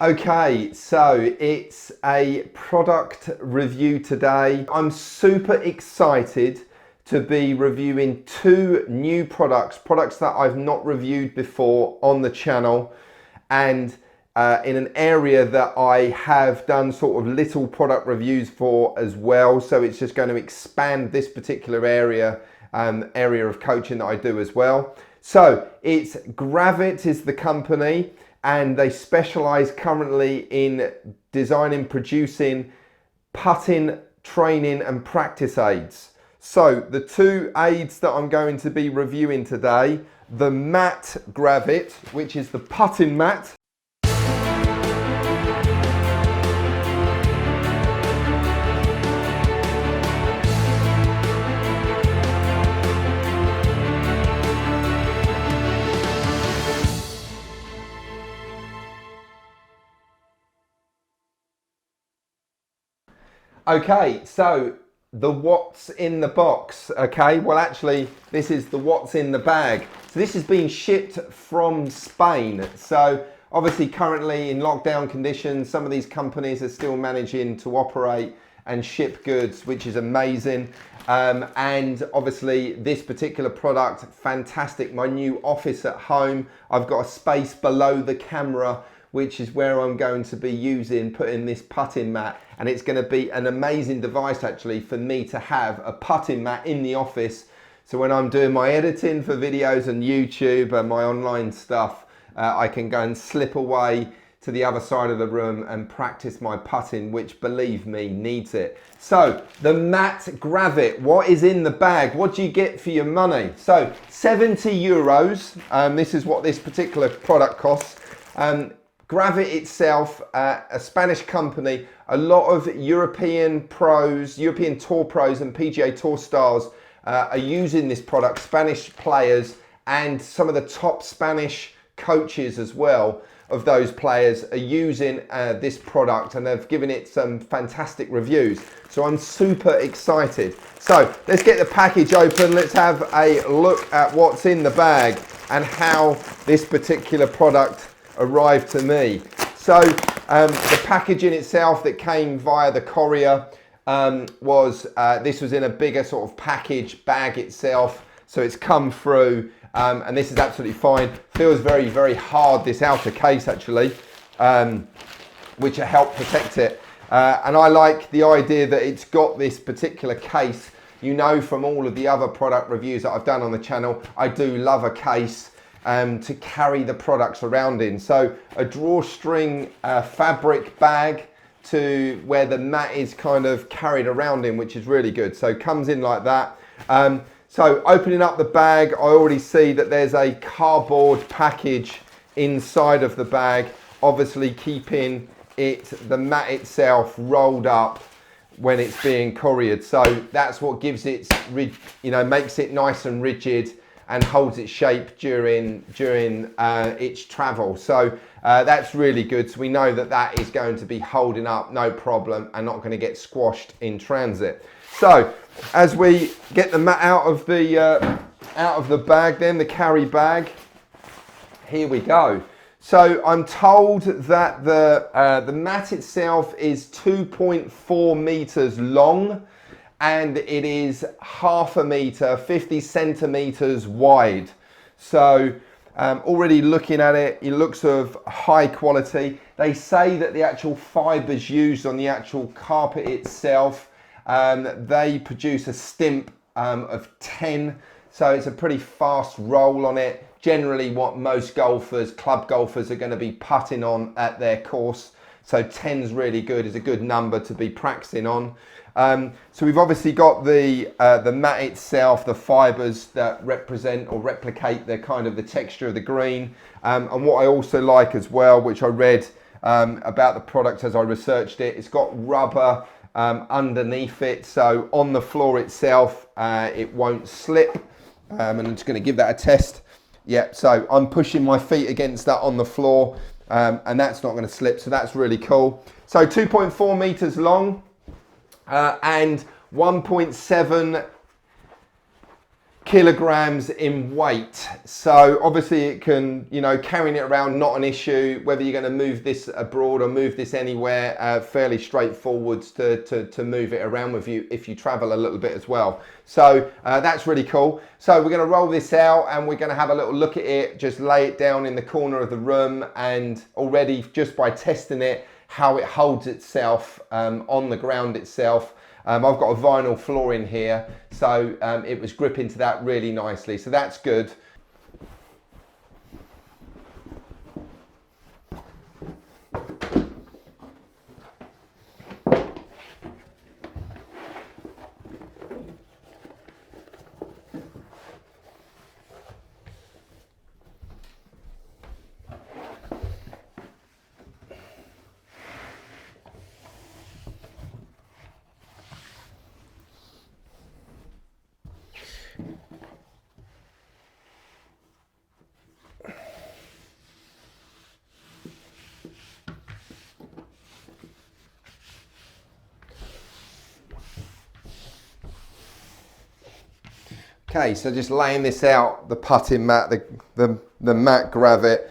Okay, so it's a product review today. I'm super excited to be reviewing two new products that I've not reviewed before on the channel, and in an area that I have done sort of little product reviews for as well. So it's just going to expand this particular area of coaching that I do as well. So it's Gravitt is the company, and they specialize currently in designing, producing putting, training and practice aids. So the two aids that I'm going to be reviewing today, the Matgravit, which is the putting mat. Okay, so the what's in the box. Okay, well actually this is the what's in the bag. So this is being shipped from Spain. So obviously currently in lockdown conditions, some of these companies are still managing to operate and ship goods, which is amazing. And obviously this particular product, fantastic. My new office at home, I've got a space below the camera, which is where I'm going to be putting this putting mat, and it's going to be an amazing device actually for me to have a putting mat in the office. So when I'm doing my editing for videos on YouTube and my online stuff, I can go and slip away to the other side of the room and practice my putting, which believe me, needs it. So the Matgravit, what is in the bag? What do you get for your money? So 70 euros, this is what this particular product costs. Gravitt itself, a Spanish company, a lot of European pros, European Tour pros and PGA Tour stars are using this product, Spanish players, and some of the top Spanish coaches as well of those players are using this product, and they've given it some fantastic reviews. So I'm super excited. So let's get the package open. Let's have a look at what's in the bag and how this particular product arrived to me. So the packaging itself that came via the courier this was in a bigger sort of package bag itself, so it's come through and this is absolutely fine. Feels very, very hard, this outer case actually, which will help protect it, and I like the idea that it's got this particular case. You know, from all of the other product reviews that I've done on the channel, I do love a case to carry the products around in. So a drawstring fabric bag to where the mat is kind of carried around in, which is really good. So it comes in like that. So opening up the bag, I already see that there's a cardboard package inside of the bag, obviously keeping the mat itself rolled up when it's being couriered. So that's what gives it, makes it nice and rigid and holds its shape during its travel. So that's really good. So we know that that is going to be holding up no problem and not going to get squashed in transit. So as we get the mat out of the bag, then the carry bag, here we go. So I'm told that the mat itself is 2.4 meters long, and it is half a meter, 50 centimeters wide. So already looking at it, it looks of high quality. They say that the actual fibers used on the actual carpet itself, they produce a stimp of 10. So it's a pretty fast roll on it. Generally what most golfers, club golfers, are going to be putting on at their course. So 10's really good, is a good number to be practicing on. So we've obviously got the mat itself, the fibers that represent or replicate the kind of the texture of the green. And what I also like as well, which I read about the product as I researched it, it's got rubber underneath it. So on the floor itself, it won't slip. And I'm just going to give that a test. Yeah, so I'm pushing my feet against that on the floor, and that's not going to slip. So that's really cool. So 2.4 meters long. And 1.7 kilograms in weight. So obviously it can, you know, carrying it around, not an issue. Whether you're going to move this abroad or move this anywhere, fairly straightforward to move it around with you if you travel a little bit as well. So that's really cool. So we're going to roll this out and we're going to have a little look at it, just lay it down in the corner of the room, and already just by testing it, how it holds itself on the ground itself. I've got a vinyl floor in here, so it was gripping to that really nicely, so that's good. Okay, so just laying this out, the putting mat, the Matgravit,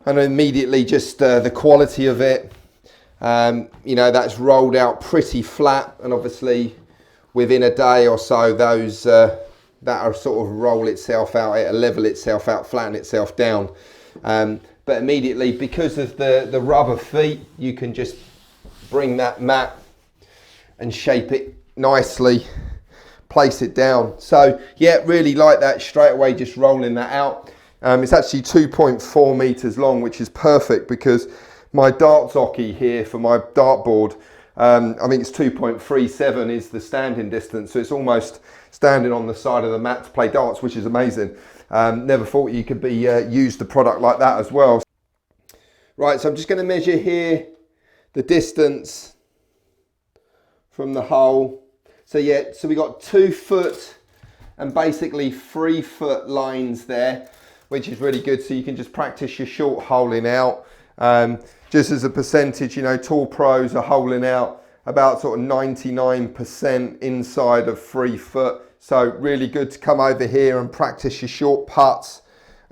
and immediately just the quality of it. You know, that's rolled out pretty flat, and obviously within a day or so, those that'll sort of roll itself out, it'll level itself out, flatten itself down. But immediately, because of the rubber feet, you can just bring that mat and shape it nicely, place it down. So yeah, really like that straight away, just rolling that out. It's actually 2.4 meters long, which is perfect because my darts hockey here for my dartboard, I think it's 2.37 is the standing distance, so it's almost standing on the side of the mat to play darts, which is amazing. Never thought you could be used a product like that as well. Right, so I'm just going to measure here the distance from the hole. So yeah, so we got 2 foot and basically 3 foot lines there, which is really good. So you can just practice your short holing out. Just as a percentage, you know, tour pros are holing out about sort of 99% inside of 3 foot. So really good to come over here and practice your short putts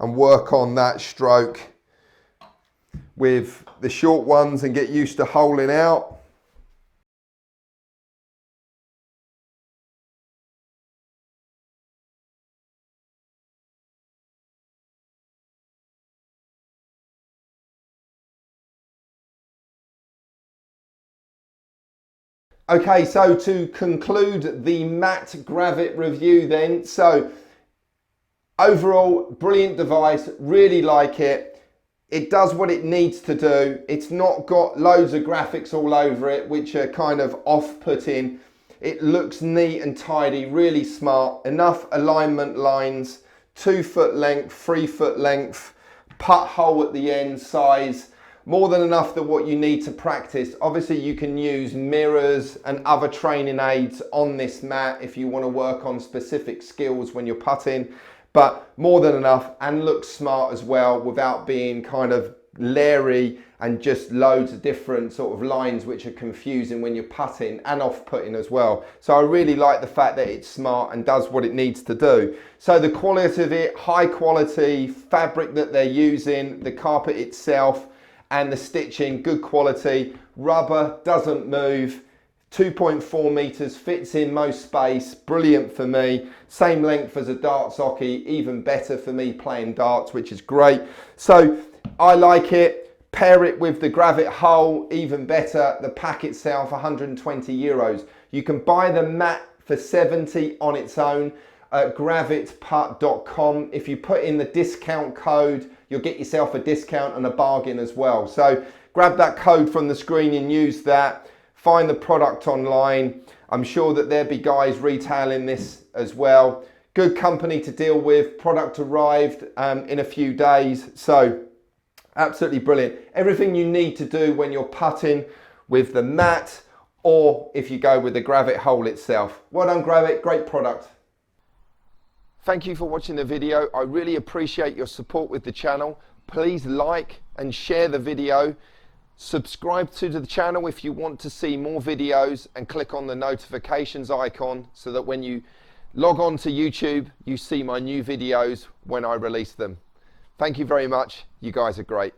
and work on that stroke with the short ones and get used to holing out. Okay, so to conclude the Matgravit review then, so overall, brilliant device, really like it. It does what it needs to do. It's not got loads of graphics all over it, which are kind of off-putting. It looks neat and tidy, really smart, enough alignment lines, 2 foot length, 3 foot length, putt hole at the end size. More than enough that what you need to practice. Obviously you can use mirrors and other training aids on this mat if you want to work on specific skills when you're putting, but more than enough, and looks smart as well without being kind of leery and just loads of different sort of lines which are confusing when you're putting and off-putting as well. So I really like the fact that it's smart and does what it needs to do. So the quality of it, high quality fabric that they're using, the carpet itself, and the stitching, good quality. Rubber, doesn't move. 2.4 meters, fits in most space, brilliant for me. Same length as a darts hockey, even better for me playing darts, which is great. So I like it. Pair it with the Gravitt hole, even better. The pack itself, 120 euros. You can buy the mat for 70 on its own at gravittputt.com. If you put in the discount code, you'll get yourself a discount and a bargain as well. So grab that code from the screen and use that. Find the product online. I'm sure that there'll be guys retailing this as well. Good company to deal with. Product arrived in a few days. So absolutely brilliant. Everything you need to do when you're putting with the mat, or if you go with the Gravitt hole itself. Well done, Gravitt, great product. Thank you for watching the video. I really appreciate your support with the channel. Please like and share the video. Subscribe to the channel if you want to see more videos, and click on the notifications icon so that when you log on to YouTube. You see my new videos when I release them. Thank you very much. You guys are great.